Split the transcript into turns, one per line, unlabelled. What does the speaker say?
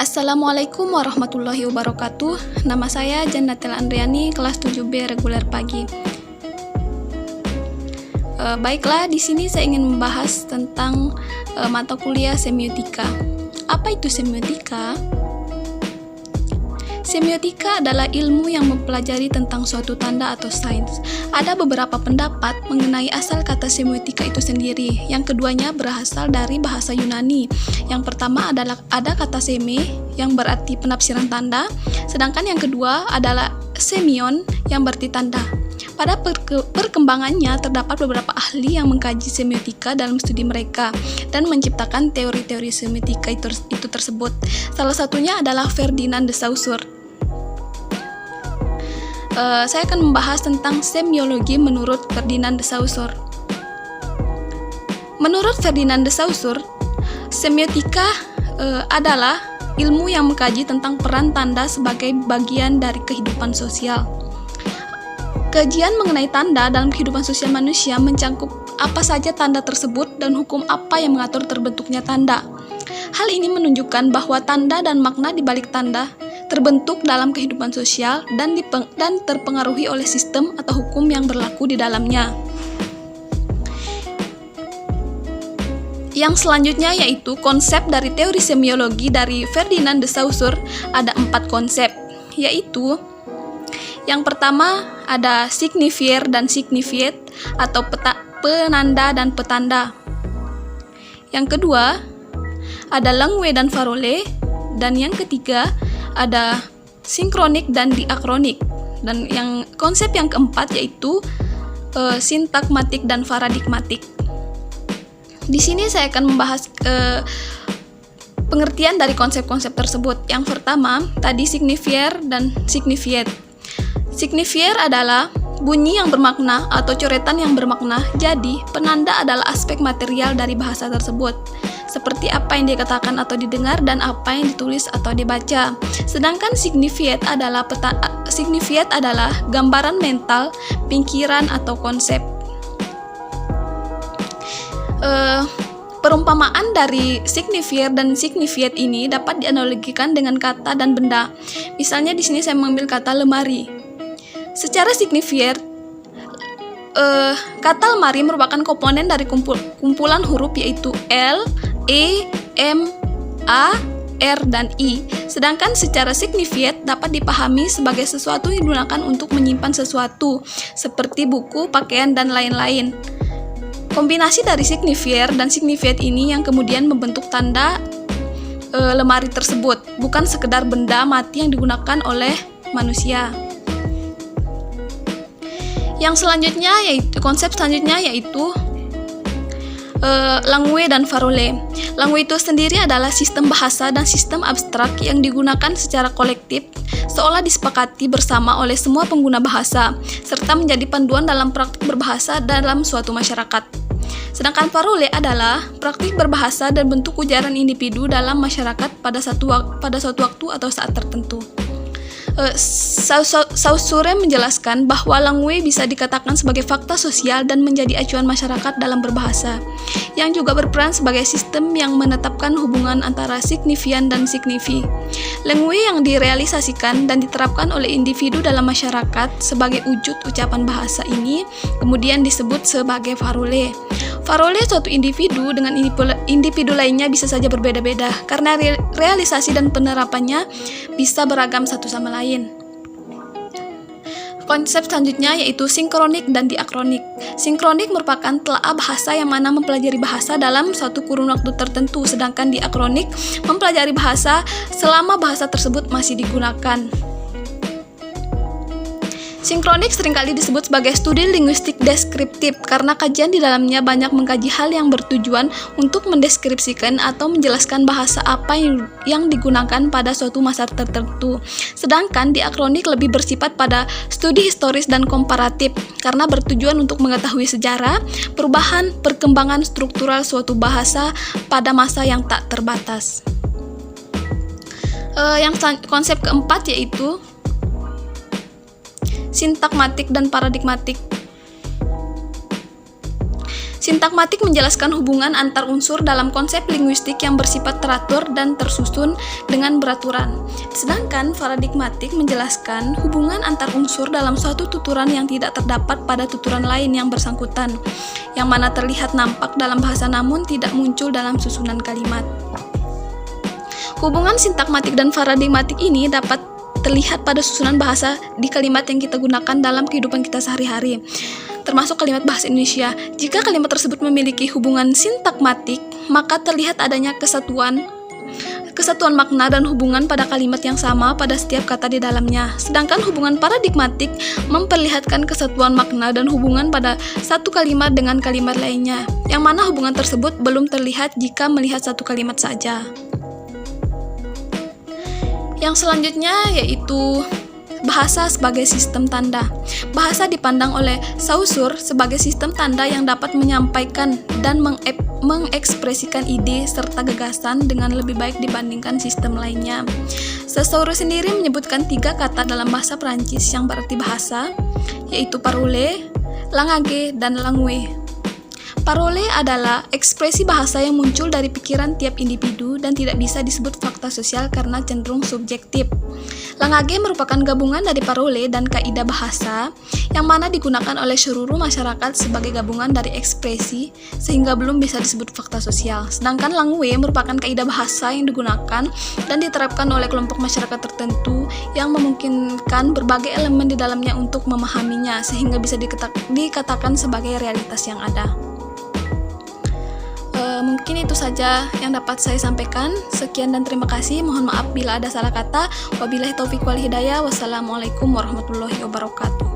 Assalamualaikum warahmatullahi wabarakatuh. Nama saya Jannatil Andriani, kelas 7B reguler pagi. Baiklah, di sini saya ingin membahas tentang mata kuliah semiotika. Apa itu semiotika? Semiotika adalah ilmu yang mempelajari tentang suatu tanda atau sains. Ada beberapa pendapat mengenai asal kata semiotika itu sendiri. Yang keduanya berasal dari bahasa Yunani. Yang pertama adalah ada kata seme yang berarti penafsiran tanda, sedangkan yang kedua adalah semion yang berarti tanda. Pada perkembangannya terdapat beberapa ahli yang mengkaji semiotika dalam studi mereka dan menciptakan teori-teori semiotika itu tersebut. Salah satunya adalah Ferdinand de Saussure. Saya akan membahas tentang semiologi menurut Ferdinand de Saussure. Menurut Ferdinand de Saussure, semiotika adalah ilmu yang mengkaji tentang peran tanda sebagai bagian dari kehidupan sosial. Kajian mengenai tanda dalam kehidupan sosial manusia mencakup apa saja tanda tersebut dan hukum apa yang mengatur terbentuknya tanda. Hal ini menunjukkan bahwa tanda dan makna di balik tanda terbentuk dalam kehidupan sosial dan terpengaruhi oleh sistem atau hukum yang berlaku di dalamnya. Yang selanjutnya yaitu konsep dari teori semiologi dari Ferdinand de Saussure. Ada 4 konsep, yaitu yang pertama ada signifier dan signified atau penanda dan petanda. Yang kedua ada langue dan parole, dan yang ketiga ada sinkronik dan diakronik. Dan yang konsep yang keempat yaitu sintakmatik dan paradigmatik. Di sini saya akan membahas pengertian dari konsep-konsep tersebut. Yang pertama tadi signifier dan signified. Signifier adalah bunyi yang bermakna atau coretan yang bermakna. Jadi, penanda adalah aspek material dari bahasa tersebut, seperti apa yang dikatakan atau didengar dan apa yang ditulis atau dibaca. Sedangkan signified adalah gambaran mental, pikiran atau konsep. Perumpamaan dari signifier dan signified ini dapat dianalogikan dengan kata dan benda. Misalnya di sini saya mengambil kata lemari. Secara signifier, kata lemari merupakan komponen dari kumpulan huruf yaitu L, E, M, A, R, dan I. Sedangkan secara signified dapat dipahami sebagai sesuatu yang digunakan untuk menyimpan sesuatu, seperti buku, pakaian, dan lain-lain. Kombinasi dari signifier dan signified ini yang kemudian membentuk tanda lemari tersebut, bukan sekedar benda mati yang digunakan oleh manusia. Yang selanjutnya yaitu konsep selanjutnya yaitu langue dan parole. Langue itu sendiri adalah sistem bahasa dan sistem abstrak yang digunakan secara kolektif, seolah disepakati bersama oleh semua pengguna bahasa, serta menjadi panduan dalam praktik berbahasa dalam suatu masyarakat. Sedangkan parole adalah praktik berbahasa dan bentuk ujaran individu dalam masyarakat pada suatu waktu atau saat tertentu. Saussure menjelaskan bahwa langue bisa dikatakan sebagai fakta sosial dan menjadi acuan masyarakat dalam berbahasa, yang juga berperan sebagai sistem yang menetapkan hubungan antara signifian dan signifi. Langue yang direalisasikan dan diterapkan oleh individu dalam masyarakat sebagai wujud ucapan bahasa ini kemudian disebut sebagai parole. Parole suatu individu dengan individu lainnya bisa saja berbeda-beda karena realisasi dan penerapannya bisa beragam satu sama lain. Konsep selanjutnya yaitu sinkronik dan diakronik. Sinkronik merupakan telaah bahasa yang mana mempelajari bahasa dalam suatu kurun waktu tertentu, sedangkan diakronik mempelajari bahasa selama bahasa tersebut masih digunakan. Sinkronik seringkali disebut sebagai studi linguistik deskriptif karena kajian di dalamnya banyak mengkaji hal yang bertujuan untuk mendeskripsikan atau menjelaskan bahasa apa yang digunakan pada suatu masa tertentu. Sedangkan diakronik lebih bersifat pada studi historis dan komparatif karena bertujuan untuk mengetahui sejarah, perubahan, perkembangan struktural suatu bahasa pada masa yang tak terbatas. Konsep keempat yaitu sintakmatik dan paradigmatik. Sintakmatik menjelaskan hubungan antar unsur dalam konsep linguistik yang bersifat teratur dan tersusun dengan beraturan. Sedangkan paradigmatik menjelaskan hubungan antar unsur dalam suatu tuturan yang tidak terdapat pada tuturan lain yang bersangkutan, yang mana terlihat nampak dalam bahasa namun tidak muncul dalam susunan kalimat. Hubungan sintakmatik dan paradigmatik ini dapat terlihat pada susunan bahasa di kalimat yang kita gunakan dalam kehidupan kita sehari-hari, termasuk kalimat bahasa Indonesia. Jika kalimat tersebut memiliki hubungan sintakmatik, maka terlihat adanya kesatuan makna dan hubungan pada kalimat yang sama pada setiap kata di dalamnya. Sedangkan hubungan paradigmatik memperlihatkan kesatuan makna dan hubungan pada satu kalimat dengan kalimat lainnya, yang mana hubungan tersebut belum terlihat jika melihat satu kalimat saja. Yang selanjutnya yaitu bahasa sebagai sistem tanda. Bahasa dipandang oleh Saussure sebagai sistem tanda yang dapat menyampaikan dan mengekspresikan ide serta gagasan dengan lebih baik dibandingkan sistem lainnya. Saussure sendiri menyebutkan 3 kata dalam bahasa Prancis yang berarti bahasa, yaitu parole, langage, dan langue. Parole adalah ekspresi bahasa yang muncul dari pikiran tiap individu dan tidak bisa disebut fakta sosial karena cenderung subjektif. Langage merupakan gabungan dari parole dan kaidah bahasa yang mana digunakan oleh seluruh masyarakat sebagai gabungan dari ekspresi sehingga belum bisa disebut fakta sosial. Sedangkan langue merupakan kaidah bahasa yang digunakan dan diterapkan oleh kelompok masyarakat tertentu yang memungkinkan berbagai elemen di dalamnya untuk memahaminya sehingga bisa dikatakan sebagai realitas yang ada. Mungkin itu saja yang dapat saya sampaikan. Sekian dan terima kasih. Mohon maaf bila ada salah kata. Wabillahi taufiq wal hidayah. Wassalamualaikum warahmatullahi wabarakatuh.